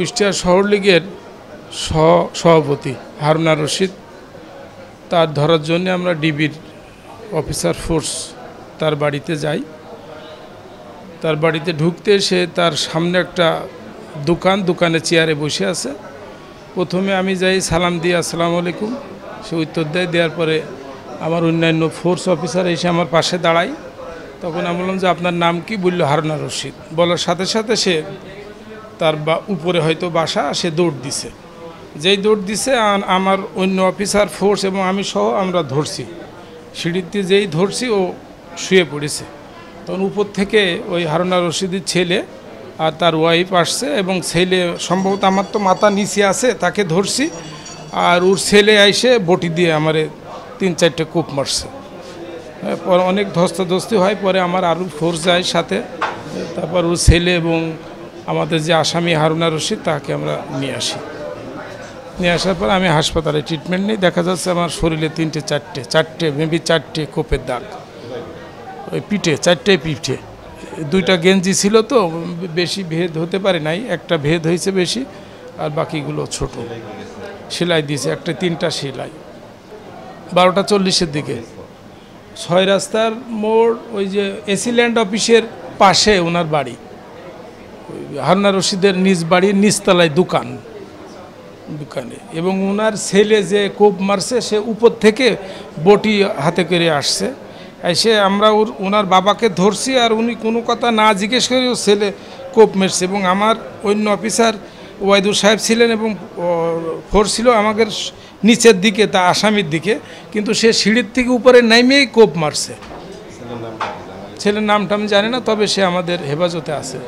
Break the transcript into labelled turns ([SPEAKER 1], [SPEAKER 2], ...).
[SPEAKER 1] কুষ্টিয়া শহর লীগের সভাপতি হারুনা রশিদ তার ধরার জন্য আমরা ডিবির অফিসার ফোর্স তার বাড়িতে যাই। তার বাড়িতে ঢুকতে সে তার সামনে একটা দোকানে চেয়ারে বসে আছে। প্রথমে আমি যাই, সালাম দিয়ে আসসালামু আলাইকুম, সে উত্তর দেওয়ার পরে আমার অন্যান্য ফোর্স অফিসার এসে আমার পাশে দাঁড়ায়। তখন আমি বললাম যে আপনার নাম কি? বলল হারুনা রশিদ। বলার সাথে সাথে সে তার উপরে হয়তো বাসা, সে দৌড় দিছে। যেই দৌড় দিছে আমার অন্য অফিসার ফোর্স এবং আমি সহ আমরা ধরছি, সিঁড়িতে যেই ধরছি ও শুয়ে পড়েছে। তখন উপর থেকে ওই হারুনা রশিদের ছেলে আর তার ওয়াইফ আসছে এবং ছেলে সম্ভবত আমার তো মাথা নিচে আছে, তাকে ধরছি। আর ওর ছেলে এসে বটি দিয়ে আমারে 3-4টে কোপ মারছে। পরে অনেক ধস্তাধস্তি হয়, পরে আমার আরও ফোর্স যায় সাথে। তারপর ওর ছেলে এবং আমাদের যে আসামি হারুনা রশিদ তাকে আমরা নিয়ে আসি। নিয়ে আসার পর আমি হাসপাতালে ট্রিটমেন্ট নিই। দেখা যাচ্ছে আমার শরীরে 3-4টে কোপের দাগ, ওই পিঠে 4টে পিঠে। 2টা গেঞ্জি ছিল তো বেশি ভেদ হতে পারে নাই, একটা ভেদ হয়েছে বেশি আর বাকিগুলো ছোট। সেলাই দিয়েছে একটা 3টা সেলাই। 12টা 40-এর দিকে 6 রাস্তার মোড়, ওই যে এসিল্যান্ড অফিসের পাশে ওনার বাড়ি। হারুনা রশিদের নিজ বাড়ির নিচতলায় দোকানে এবং ওনার ছেলে যে কোপ মারছে সে উপর থেকে বটি হাতে করে আসছে। এসে আমরা ওনার বাবাকে ধরছি আর উনি কোনো কথা না জিজ্ঞেস করে ও ছেলে কোপ মেরছে। এবং আমার অন্য অফিসার ওয়াইদুর সাহেব ছিলেন এবং ফোর্স ছিল আমাদের নিচের দিকে, তা আসামির দিকে, কিন্তু সে সিঁড়ির থেকে উপরে নেমেই কোপ মারছে। ছেলের নামটা আমি জানি না, তবে সে আমাদের হেফাজতে আছে।